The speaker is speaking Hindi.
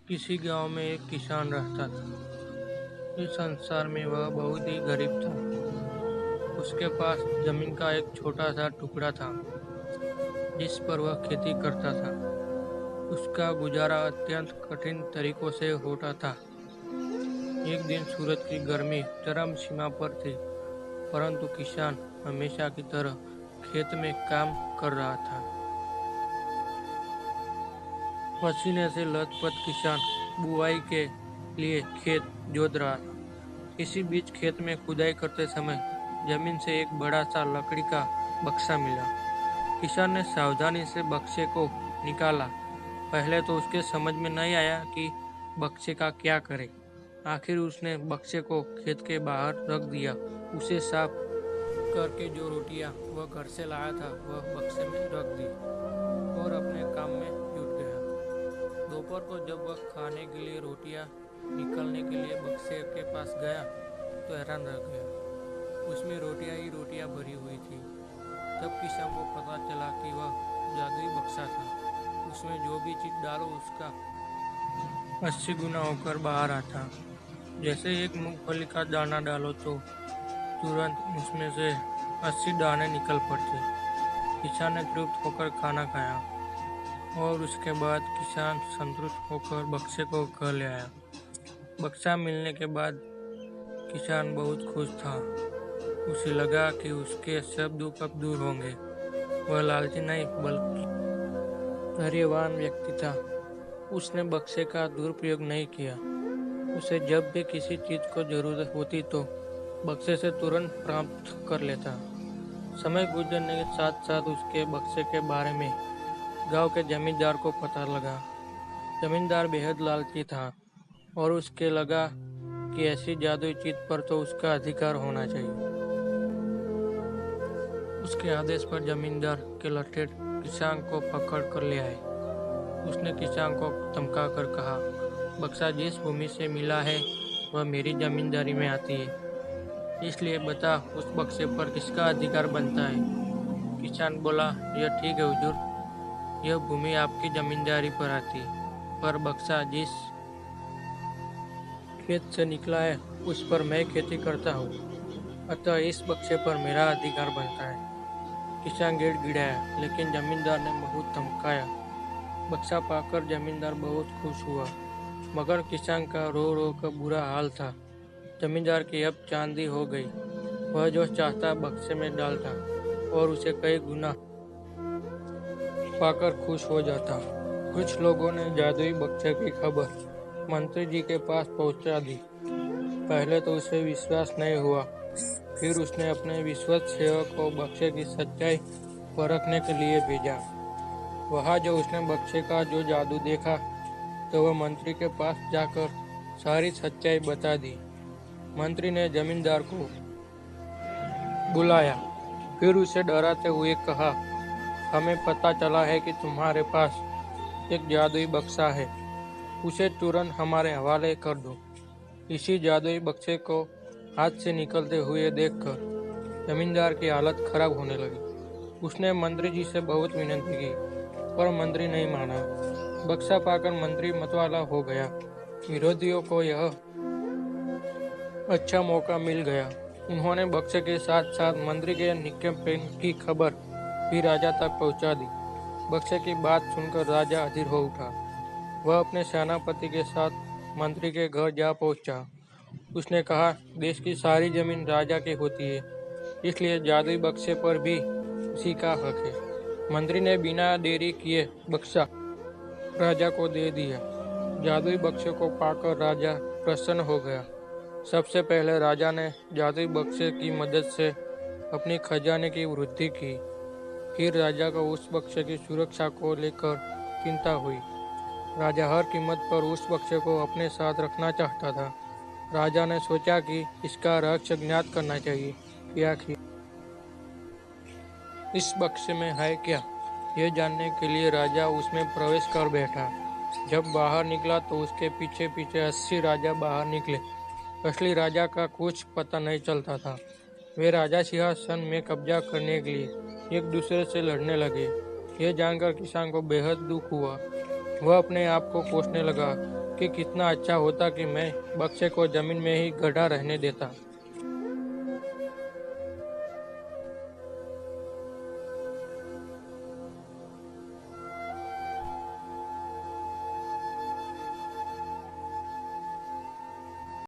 किसी गांव में एक किसान रहता था। इस संसार में वह बहुत ही गरीब था। उसके पास जमीन का एक छोटा सा टुकड़ा था जिस पर वह खेती करता था। उसका गुजारा अत्यंत कठिन तरीकों से होता था। एक दिन सूरज की गर्मी चरम सीमा पर थी, परंतु किसान हमेशा की तरह खेत में काम कर रहा था। पसीने से लथपथ किसान बुआई के लिए खेत जोत रहा था। इसी बीच खेत में खुदाई करते समय जमीन से एक बड़ा सा लकड़ी का बक्सा मिला। किसान ने सावधानी से बक्से को निकाला। पहले तो उसके समझ में नहीं आया कि बक्से का क्या करे। आखिर उसने बक्से को खेत के बाहर रख दिया। उसे साफ करके जो रोटियां वह घर से लाया था वह बक्से में रख दी और अपने काम में जुट गया। दोपहर को जब वह खाने के लिए रोटियां निकालने के लिए बक्से के पास गया तो हैरान रह गया। उसमें रोटियां ही रोटियां भरी हुई थी। तब किसान को पता चला कि वह जादुई बक्सा था। उसमें जो भी चीज डालो उसका 80 गुना होकर बाहर आता। जैसे एक मूंगफली का दाना डालो तो तुरंत उसमें से 80 दाने निकल पड़ते। किसान ने तृप्त होकर खाना खाया और उसके बाद किसान संतुष्ट होकर बक्से को घर ले आया। बक्सा मिलने के बाद किसान बहुत खुश था। उसे लगा कि उसके सब दुख अब दूर होंगे। वह लालची नहीं बल्कि धैर्यवान व्यक्ति था। उसने बक्से का दुरुपयोग नहीं किया। उसे जब भी किसी चीज को जरूरत होती तो बक्से से तुरंत प्राप्त कर लेता। समय गुजरने के साथ साथ उसके बक्से के बारे में गांव के जमींदार को पता लगा। जमींदार बेहद लालची था और उसके लगा कि ऐसी जादुई चीज पर तो उसका अधिकार होना चाहिए। उसके आदेश पर जमींदार के लठेठ किसान को पकड़ कर ले आए। उसने किसान को धमका कर कहा, बक्सा जिस भूमि से मिला है वह मेरी जमींदारी में आती है, इसलिए बता उस बक्से पर किसका अधिकार बनता है। किसान बोला, यह ठीक है हुजूर, यह भूमि आपकी जमींदारी पर आती है, पर बक्सा जिस खेत से निकला है उस पर मैं खेती करता हूँ, अतः इस बक्से पर मेरा अधिकार बनता है। किसान गिड़गिड़ाया, लेकिन जमींदार ने बहुत धमकाया। बक्सा पाकर जमींदार बहुत खुश हुआ, मगर किसान का रो रो कर बुरा हाल था। जमींदार की अब चांदी हो गई। वह जो चाहता बक्से में डालता और उसे कई गुना पाकर खुश हो जाता। कुछ लोगों ने जादुई बक्से की खबर मंत्री जी के पास पहुंचा दी। पहले तो उसे विश्वास नहीं हुआ, फिर उसने अपने विश्वस्त सेवक को बक्से की सच्चाई परखने के लिए भेजा। वहां जो उसने बक्से का जो जादू देखा तो वह मंत्री के पास जाकर सारी सच्चाई बता दी। मंत्री ने जमींदार को बुलाया, फिर उसे डराते हुए कहा, हमें पता चला है कि तुम्हारे पास एक जादुई बक्सा है, उसे तुरंत हमारे हवाले कर दो। इसी जादुई बक्से को हाथ से निकलते हुए देखकर जमींदार की हालत खराब होने लगी। उसने मंत्री जी से बहुत विनती की, पर मंत्री नहीं माना। बक्सा पाकर मंत्री मतवाला हो गया। विरोधियों को यह अच्छा मौका मिल गया। उन्होंने बक्से के साथ साथ मंत्री के निकम्पेन की खबर भी राजा तक पहुंचा दी। बक्से की बात सुनकर राजा अधीर हो उठा। वह अपने सेनापति के साथ मंत्री के घर जा पहुंचा। उसने कहा, देश की सारी जमीन राजा की होती है, इसलिए जादुई बक्से पर भी उसी का हक है। मंत्री ने बिना देरी किए बक्सा राजा को दे दिया। जादुई बक्से को पाकर राजा प्रसन्न हो गया। सबसे पहले राजा ने जादुई बक्से की मदद से अपनी खजाने की वृद्धि की। फिर राजा को उस बक्से की सुरक्षा को लेकर चिंता हुई। राजा हर कीमत पर उस बक्से को अपने साथ रखना चाहता था। राजा ने सोचा कि इसका रहस्य ज्ञात करना चाहिए कि आखिर इस बक्से में है क्या। यह जानने के लिए राजा उसमें प्रवेश कर बैठा। जब बाहर निकला तो उसके पीछे पीछे 80 राजा बाहर निकले। असली राजा का कुछ पता नहीं चलता था। वे राजा सिंहासन में कब्जा करने के लिए एक दूसरे से लड़ने लगे। यह जानकर किसान को बेहद दुख हुआ। वह अपने आप को कोसने लगा कि कितना अच्छा होता कि मैं बक्से को जमीन में ही गड्ढा रहने देता।